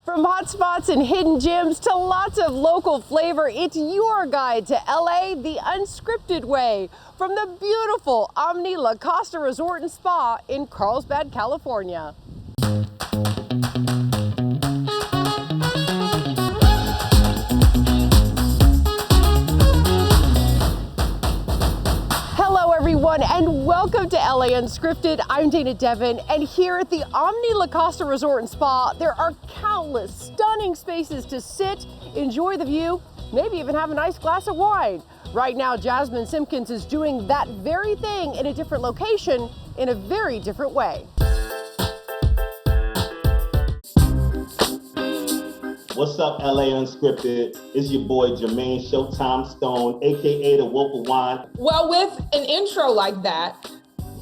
From hot spots and hidden gems to lots of local flavor, it's your guide to LA the unscripted way. From the beautiful Omni La Costa Resort and Spa in Carlsbad, California. Hello everyone and welcome to LA Unscripted. I'm Dana Devin, and here at the Omni La Costa Resort and Spa, there are countless stunning spaces to sit, enjoy the view, maybe even have a nice glass of wine. Right now, Jasmine Simpkins is doing that very thing in a different location in a very different way. What's up, LA Unscripted? It's your boy Jermaine Showtime Stone, aka the Wolf of Wine. Well, with an intro like that,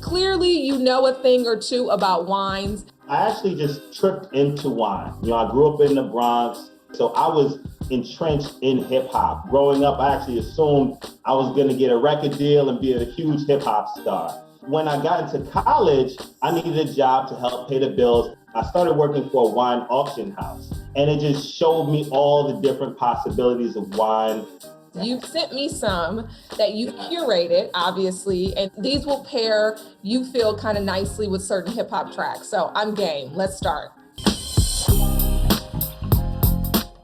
clearly you know a thing or two about wines. I actually just tripped into wine. You know, I grew up in the Bronx, so I was entrenched in hip hop. Growing up, I actually assumed I was gonna get a record deal and be a huge hip hop star. When I got into college, I needed a job to help pay the bills. I started working for a wine auction house, and it just showed me all the different possibilities of wine. You've sent me some that you've curated, obviously, and these will pair, you feel, kind of nicely with certain hip hop tracks. So I'm game. Let's start.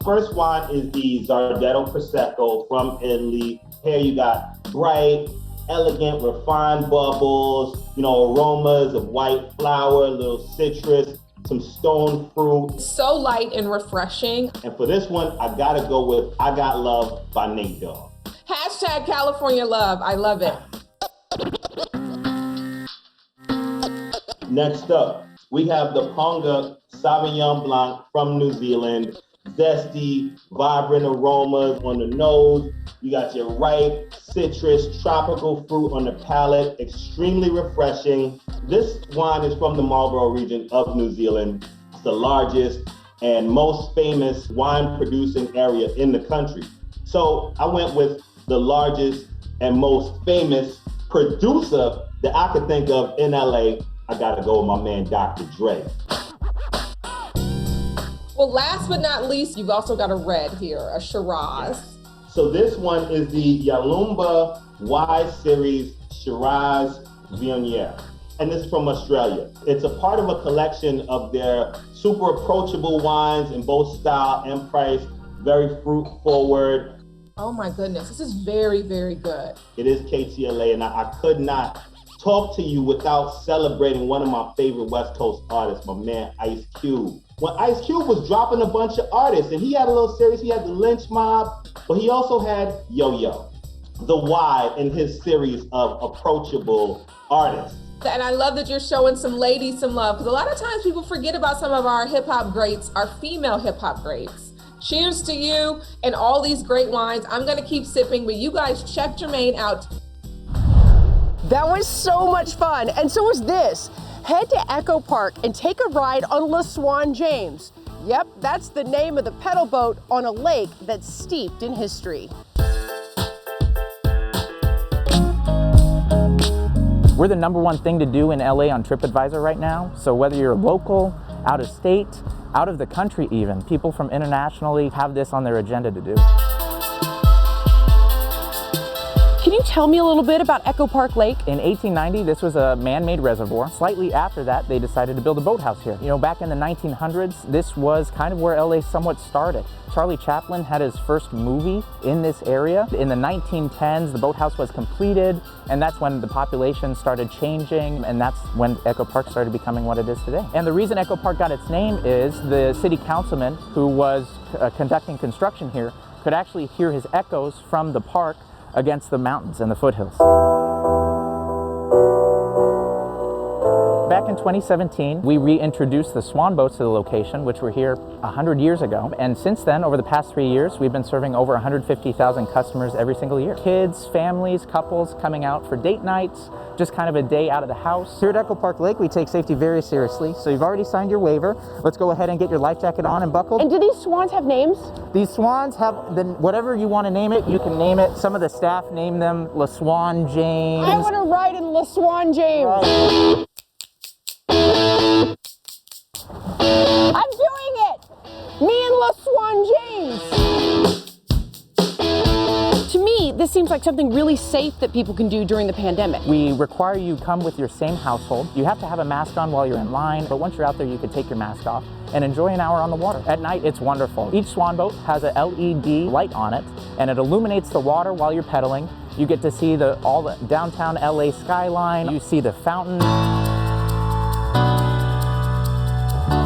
First wine is the Zardetto Prosecco from Italy. Here you got bright, elegant, refined bubbles, aromas of white flower, a little citrus, some stone fruit. So light and refreshing. And for this one, I gotta go with I Got Love by Nate Dogg. Hashtag California Love. I love it. Next up, we have the Ponga Sauvignon Blanc from New Zealand. Zesty, vibrant aromas on the nose. You got your ripe, citrus, tropical fruit on the palate. Extremely refreshing. This wine is from the Marlborough region of New Zealand. It's the largest and most famous wine producing area in the country. So I went with the largest and most famous producer that I could think of in LA. I gotta go with my man, Dr. Dre. Well, last but not least, you've also got a red here, a Shiraz. So this one is the Yalumba Y Series Shiraz Viognier, and this is from Australia. It's a part of a collection of their super approachable wines in both style and price, very fruit forward. Oh my goodness, this is very, very good. It is KTLA, and I could not talk to you without celebrating one of my favorite West Coast artists, my man Ice Cube. When Ice Cube was dropping a bunch of artists, and he had a little series, he had the Lynch Mob, but he also had Yo-Yo, the Y in his series of approachable artists. And I love that you're showing some ladies some love, because a lot of times people forget about some of our hip hop greats, our female hip hop greats. Cheers to you and all these great wines. I'm gonna keep sipping, but you guys check Jermaine out. That was so much fun, and so was this. Head to Echo Park and take a ride on Le Swan James. Yep, that's the name of the pedal boat on a lake that's steeped in history. We're the #1 thing to do in LA on TripAdvisor right now. So whether you're local, out of state, out of the country even, people from internationally have this on their agenda to do. Can you tell me a little bit about Echo Park Lake? In 1890, this was a man-made reservoir. Slightly after that, they decided to build a boathouse here. Back in the 1900s, this was kind of where LA somewhat started. Charlie Chaplin had his first movie in this area. In the 1910s, the boathouse was completed, and that's when the population started changing, and that's when Echo Park started becoming what it is today. And the reason Echo Park got its name is the city councilman who was conducting construction here could actually hear his echoes from the park against the mountains and the foothills. Back in 2017, we reintroduced the swan boats to the location, which were here 100 years ago. And since then, over the past 3 years, we've been serving over 150,000 customers every single year. Kids, families, couples coming out for date nights, just kind of a day out of the house. Here at Echo Park Lake, we take safety very seriously. So you've already signed your waiver. Let's go ahead and get your life jacket on and buckled. And do these swans have names? These swans have whatever you want to name it, you can name it. Some of the staff name them Le Swan James. I want to ride in Le Swan James. Right. I'm doing it! Me this seems like something really safe that people can do during the pandemic. We require you come with your same household. You have to have a mask on while you're in line, but once you're out there, you can take your mask off and enjoy an hour on the water. At night, it's wonderful. Each swan boat has a LED light on it, and it illuminates the water while you're pedaling. You get to see all the downtown LA skyline. You see the fountain.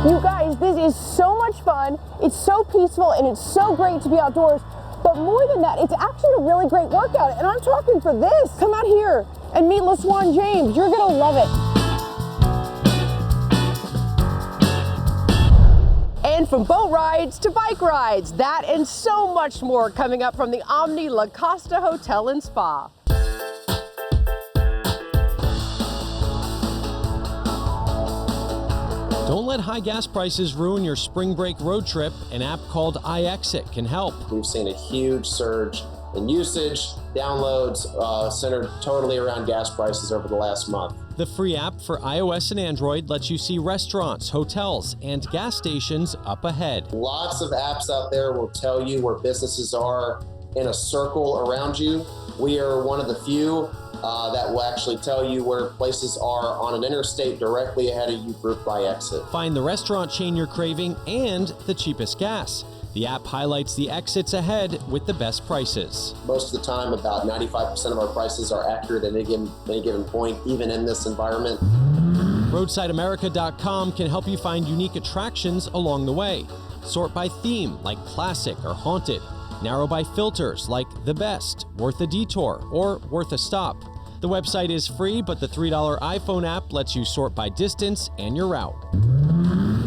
You guys, this is so much fun. It's so peaceful and it's so great to be outdoors. But more than that, it's actually a really great workout. And I'm talking for this. Come out here and meet LaSwan James. You're gonna love it. And from boat rides to bike rides, that and so much more coming up from the Omni La Costa Hotel and Spa. Don't let high gas prices ruin your spring break road trip. An app called iExit can help. We've seen a huge surge in usage, downloads centered totally around gas prices over the last month. The free app for iOS and Android lets you see restaurants, hotels, and gas stations up ahead. Lots of apps out there will tell you where businesses are in a circle around you. We are one of the few that will actually tell you where places are on an interstate directly ahead of you, grouped by exit. Find the restaurant chain you're craving and the cheapest gas. The app highlights the exits ahead with the best prices. Most of the time, about 95% of our prices are accurate at any given point, even in this environment. RoadsideAmerica.com can help you find unique attractions along the way. Sort by theme, like classic or haunted. Narrow by filters, like the best, worth a detour, or worth a stop. The website is free, but the $3 iPhone app lets you sort by distance and your route.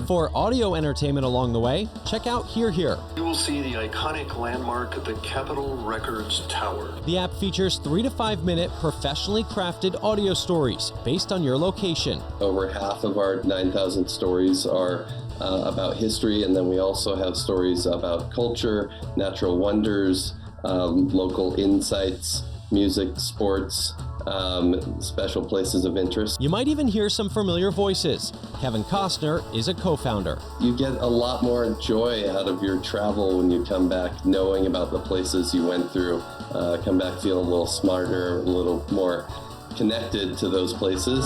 For audio entertainment along the way, check out Hear Here. You will see the iconic landmark at the Capitol Records Tower. The app features 3 to 5 minute professionally crafted audio stories based on your location. Over half of our 9,000 stories are about history, and then we also have stories about culture, natural wonders, local insights, music, sports, special places of interest. You might even hear some familiar voices. Kevin Costner is a co-founder. You get a lot more joy out of your travel when you come back knowing about the places you went through. Come back feeling a little smarter, a little more connected to those places.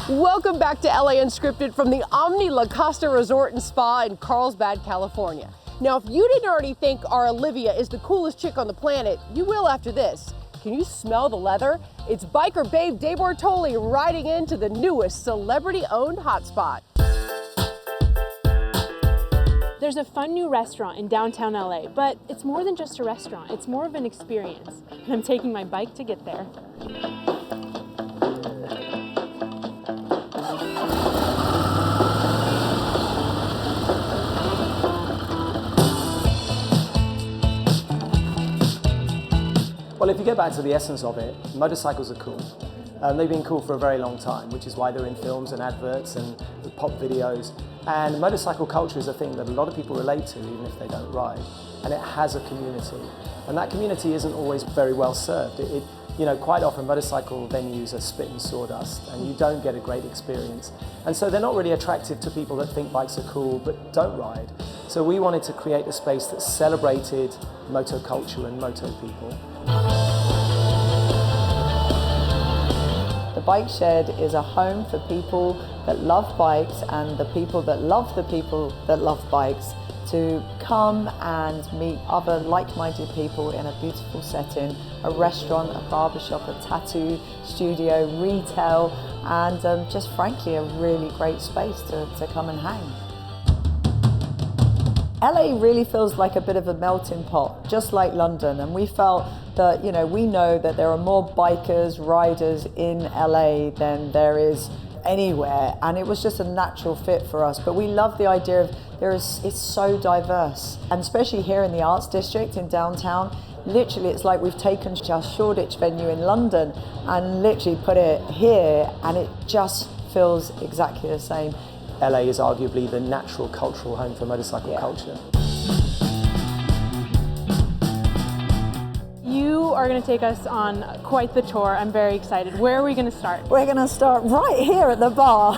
Welcome back to LA Unscripted from the Omni La Costa Resort and Spa in Carlsbad, California. Now, if you didn't already think our Olivia is the coolest chick on the planet, you will after this. Can you smell the leather? It's biker babe Dave Bortoli riding into the newest celebrity-owned hotspot. There's a fun new restaurant in downtown LA, but it's more than just a restaurant. It's more of an experience. And I'm taking my bike to get there. Well, if you get back to the essence of it, motorcycles are cool. They've been cool for a very long time, which is why they're in films and adverts and pop videos. And motorcycle culture is a thing that a lot of people relate to, even if they don't ride. And it has a community. And that community isn't always very well served. Quite often motorcycle venues are spit and sawdust, and you don't get a great experience. And so they're not really attractive to people that think bikes are cool but don't ride. So we wanted to create a space that celebrated moto culture and moto people. The Bike Shed is a home for people that love bikes and the people that love the people that love bikes to come and meet other like-minded people in a beautiful setting, a restaurant, a barbershop, a tattoo studio, retail, and just frankly a really great space to come and hang. LA really feels like a bit of a melting pot, just like London, and we felt that, we know that there are more bikers, riders in LA than there is anywhere, and it was just a natural fit for us. But we love the idea of it's so diverse, and especially here in the Arts District in downtown, literally it's like we've taken our Shoreditch venue in London and literally put it here, and it just feels exactly the same. LA is arguably the natural cultural home for motorcycle culture. You are going to take us on quite the tour. I'm very excited. Where are we going to start? We're going to start right here at the bar.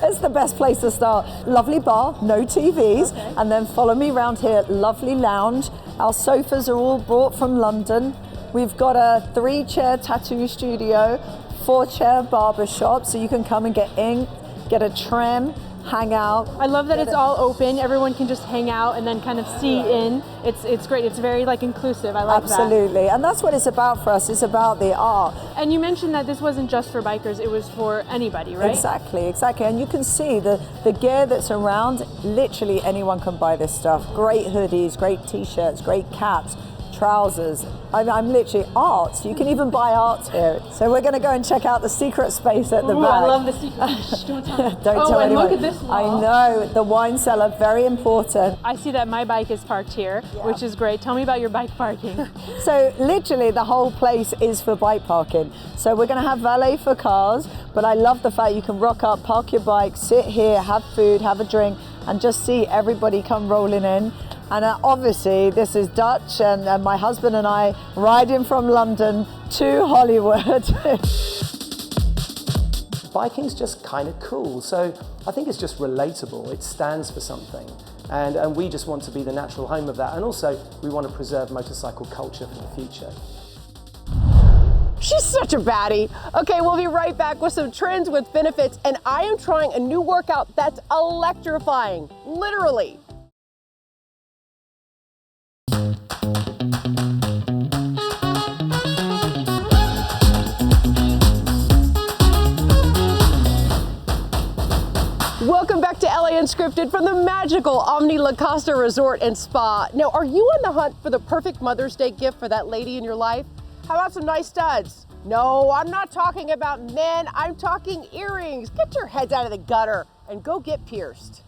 It's the best place to start. Lovely bar, no TVs, okay. And then follow me around here. Lovely lounge. Our sofas are all brought from London. We've got a 3-chair tattoo studio, 4-chair barber shop, so you can come and get ink, get a trim, hang out. I love that it's all open. Everyone can just hang out and then kind of see in. It's great. It's very like inclusive. I like that. Absolutely. And that's what it's about for us. It's about the art. And you mentioned that this wasn't just for bikers. It was for anybody, right? Exactly. And you can see the gear that's around. Literally anyone can buy this stuff. Great hoodies, great t-shirts, great caps, trousers. I'm literally art. You can even buy art here. So we're going to go and check out the secret space at the back. I love the secret. Don't tell me. Don't tell anyone. Look at this wall. I know, the wine cellar, very important. I see that my bike is parked here, which is great. Tell me about your bike parking. So literally the whole place is for bike parking. So we're going to have valet for cars, but I love the fact you can rock up, park your bike, sit here, have food, have a drink, and just see everybody come rolling in. And obviously this is Dutch, and my husband and I riding from London to Hollywood. Biking's just kind of cool, so I think it's just relatable. It stands for something, and we just want to be the natural home of that, and also we want to preserve motorcycle culture for the future. She's such a baddie. Okay, we'll be right back with some trends with benefits, and I am trying a new workout that's electrifying, literally. Welcome back to LA Unscripted from the magical Omni La Costa Resort and Spa. Now, are you on the hunt for the perfect Mother's Day gift for that lady in your life? How about some nice studs? No, I'm not talking about men, I'm talking earrings. Get your heads out of the gutter and go get pierced.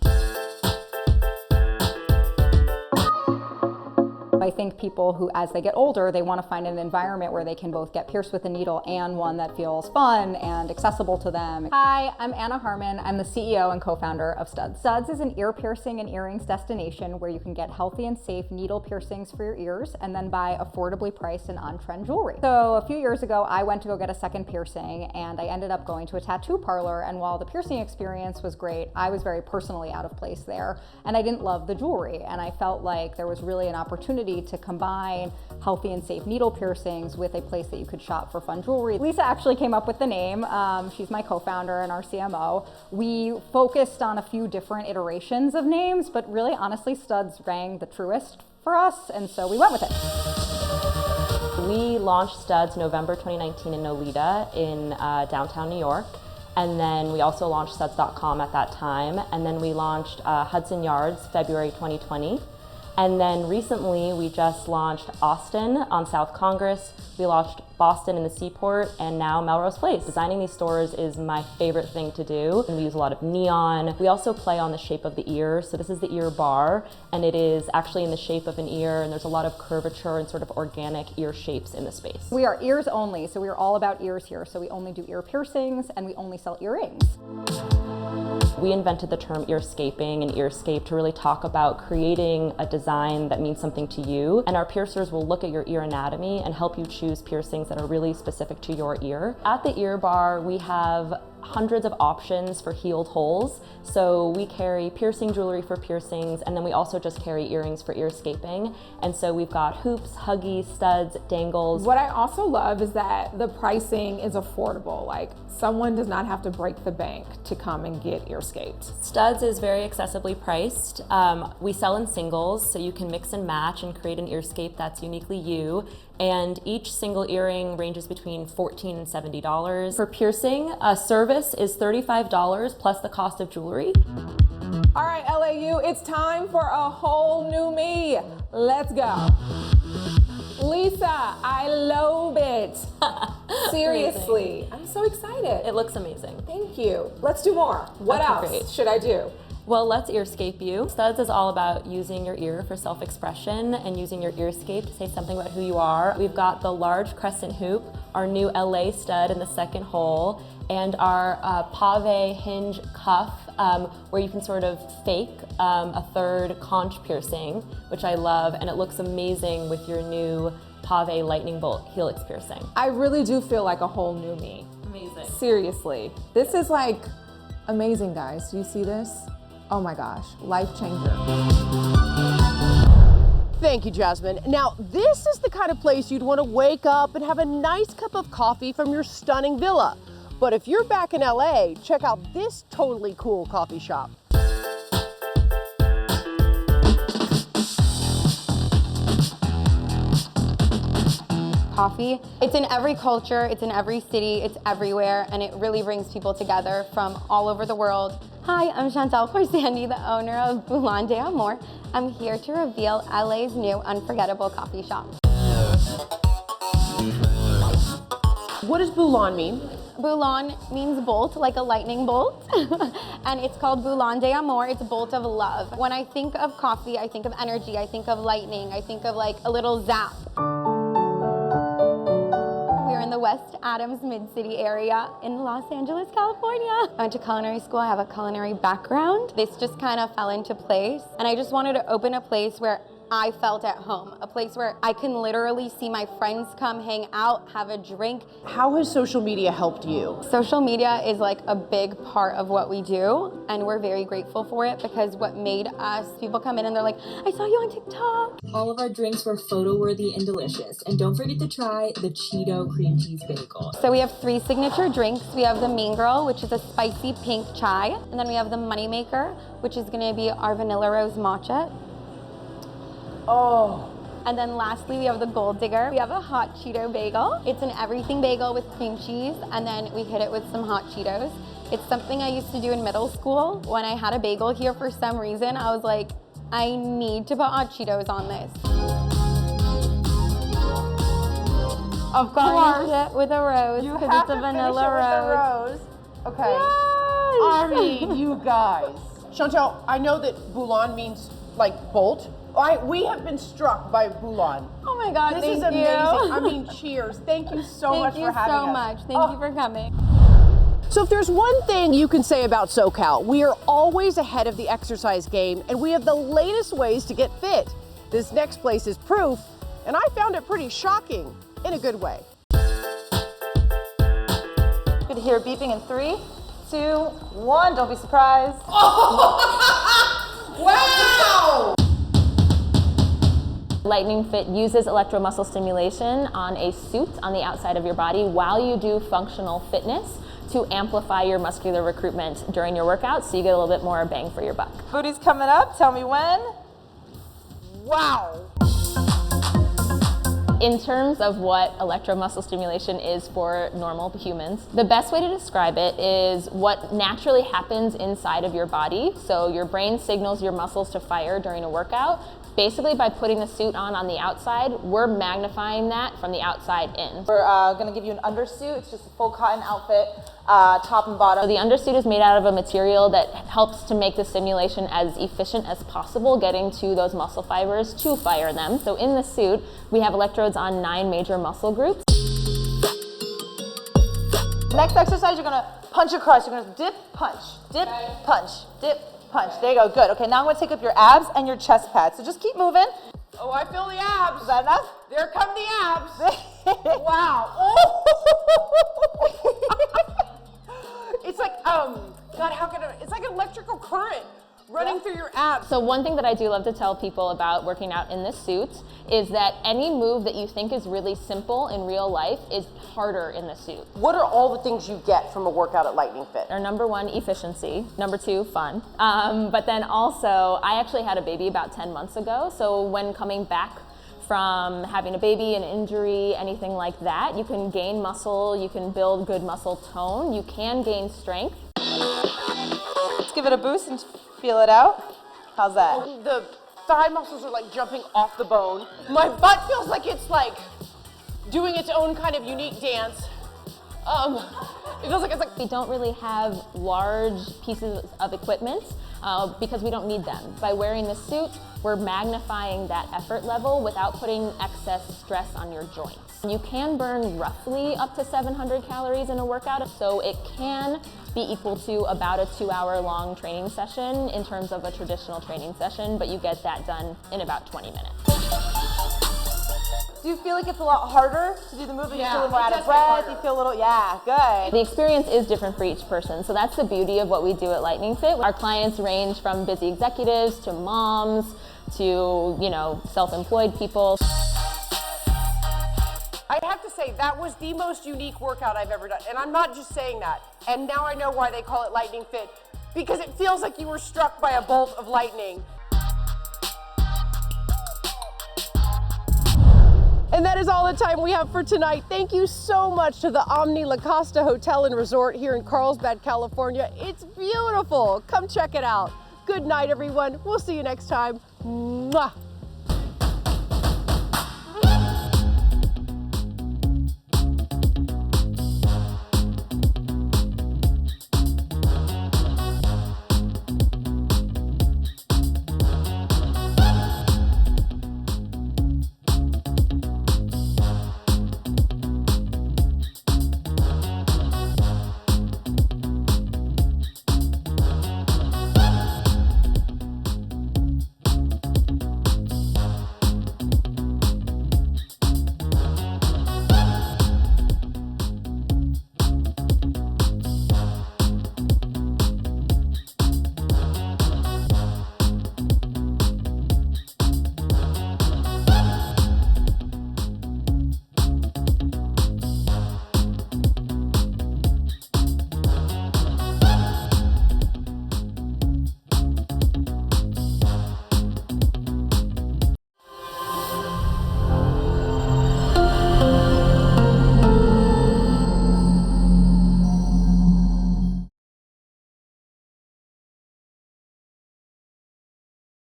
I think people who, as they get older, they want to find an environment where they can both get pierced with a needle and one that feels fun and accessible to them. Hi, I'm Anna Harmon. I'm the CEO and co-founder of Studs. Studs is an ear piercing and earrings destination where you can get healthy and safe needle piercings for your ears and then buy affordably priced and on-trend jewelry. So a few years ago, I went to go get a second piercing and I ended up going to a tattoo parlor, and while the piercing experience was great, I was very personally out of place there and I didn't love the jewelry, and I felt like there was really an opportunity to combine healthy and safe needle piercings with a place that you could shop for fun jewelry. Lisa actually came up with the name. She's my co-founder and our CMO. We focused on a few different iterations of names, but really honestly Studs rang the truest for us, and so we went with it. We launched Studs November 2019 in Nolita in downtown New York. And then we also launched studs.com at that time. And then we launched Hudson Yards February 2020. And then recently we just launched Austin on South Congress. We launched Boston in the Seaport, and now Melrose Place. Designing these stores is my favorite thing to do. And we use a lot of neon. We also play on the shape of the ear. So this is the ear bar, and it is actually in the shape of an ear, and there's a lot of curvature and sort of organic ear shapes in the space. We are ears only, so we are all about ears here. So we only do ear piercings and we only sell earrings. We invented the term earscaping and earscape to really talk about creating a design that means something to you. And our piercers will look at your ear anatomy and help you choose piercings that are really specific to your ear. At the ear bar, we have hundreds of options for healed holes. So we carry piercing jewelry for piercings, and then we also just carry earrings for earscaping. And so we've got hoops, huggies, studs, dangles. What I also love is that the pricing is affordable. Like, someone does not have to break the bank to come and get earscaped. Studs is very accessibly priced. We sell in singles, so you can mix and match and create an earscape that's uniquely you. And each single earring ranges between $14 and $70. For piercing, a service is $35 plus the cost of jewelry. All right, LAU, it's time for a whole new me. Let's go. Lisa, I love it. Seriously, I'm so excited. It looks amazing. Thank you. Let's do more. What else should I do? Well, let's earscape you. Studs is all about using your ear for self-expression and using your earscape to say something about who you are. We've got the large crescent hoop, our new LA stud in the second hole, and our pave hinge cuff, where you can sort of fake a third conch piercing, which I love, and it looks amazing with your new pave lightning bolt helix piercing. I really do feel like a whole new me. Amazing. Seriously. This is like amazing, guys. Do you see this? Oh my gosh, life changer. Thank you, Jasmine. Now, this is the kind of place you'd want to wake up and have a nice cup of coffee from your stunning villa. But if you're back in LA, check out this totally cool coffee shop. Coffee. It's in every culture, it's in every city, it's everywhere, and it really brings people together from all over the world. Hi, I'm Chantal Corsandi, the owner of Boulanger More. I'm here to reveal LA's new unforgettable coffee shop. What does Boulan mean? Boulan means bolt, like a lightning bolt. And it's called Boulanger More, it's bolt of love. When I think of coffee, I think of energy, I think of lightning, I think of like a little zap. We're in the West Adams Mid-City area in Los Angeles, California. I went to culinary school, I have a culinary background. This just kind of fell into place. And I just wanted to open a place where I felt at home, a place where I can literally see my friends come hang out, have a drink. How has social media helped you? Social media is like a big part of what we do, and we're very grateful for it because what made us, people come in and they're like, I saw you on TikTok. All of our drinks were photo-worthy and delicious, and don't forget to try the Cheeto cream cheese bagel. So we have 3 signature drinks. We have the Mean Girl, which is a spicy pink chai, and then we have the Moneymaker, which is gonna be our vanilla rose matcha. Oh. And then lastly, we have the Gold Digger. We have a hot Cheeto bagel. It's an everything bagel with cream cheese, and then we hit it with some hot Cheetos. It's something I used to do in middle school. When I had a bagel here for some reason, I was like, I need to put hot Cheetos on this. Of Garnish it with a rose, You because have it's a to vanilla finish it with the rose. Okay. Yes. I mean, you guys. Chantal, I know that Boulan means like bolt. We have been struck by Boulan. Oh my God, this thank is amazing. you. I mean, cheers. Thank you so much for having us. Thank you so much. Thank you for coming. So if there's one thing you can say about SoCal, we are always ahead of the exercise game, and we have the latest ways to get fit. This next place is proof, and I found it pretty shocking in a good way. You could hear beeping in 3, 2, 1. Don't be surprised. Wow! Lightning Fit uses electromuscle stimulation on a suit on the outside of your body while you do functional fitness to amplify your muscular recruitment during your workout so you get a little bit more bang for your buck. Booty's coming up. Tell me when. Wow. In terms of what electromuscle stimulation is for normal humans, the best way to describe it is what naturally happens inside of your body. So your brain signals your muscles to fire during a workout. Basically, by putting the suit on the outside, we're magnifying that from the outside in. We're gonna give you an undersuit. It's just a full cotton outfit, top and bottom. So the undersuit is made out of a material that helps to make the stimulation as efficient as possible, getting to those muscle fibers to fire them. So in the suit, we have electrodes on 9 major muscle groups. Next exercise, you're gonna punch across. You're gonna dip, punch, dip, punch, dip, punch. There you go, good. Okay, now I'm gonna take up your abs and your chest pads. So just keep moving. Oh, I feel the abs. Is that enough? There come the abs. Wow. Oh. It's like, God, how can it's like an electrical current running through your abs. So one thing that I do love to tell people about working out in this suit is that any move that you think is really simple in real life is harder in the suit. What are all the things you get from a workout at Lightning Fit? Our number 1, efficiency. Number 2, fun. But then also, I actually had a baby about 10 months ago. So when coming back from having a baby, an injury, anything like that, you can gain muscle, you can build good muscle tone, you can gain strength. Let's give it a boost and feel it out. How's that? The thigh muscles are like jumping off the bone. My butt feels like it's like doing its own kind of unique dance. It feels like it's like we don't really have large pieces of equipment because we don't need them. By wearing the suit, we're magnifying that effort level without putting excess stress on your joints. You can burn roughly up to 700 calories in a workout, so it can be equal to about a 2-hour-long training session in terms of a traditional training session, but you get that done in about 20 minutes. Do you feel like it's a lot harder to do the movement? Yeah, you feel a little more it out does of get breath? harder. You feel a little, yeah, good. The experience is different for each person, so that's the beauty of what we do at Lightning Fit. Our clients range from busy executives to moms to, self-employed people. I have to say, that was the most unique workout I've ever done. And I'm not just saying that. And now I know why they call it Lightning Fit, because it feels like you were struck by a bolt of lightning. And that is all the time we have for tonight. Thank you so much to the Omni La Costa Hotel and Resort here in Carlsbad, California. It's beautiful. Come check it out. Good night, everyone. We'll see you next time. Mwah.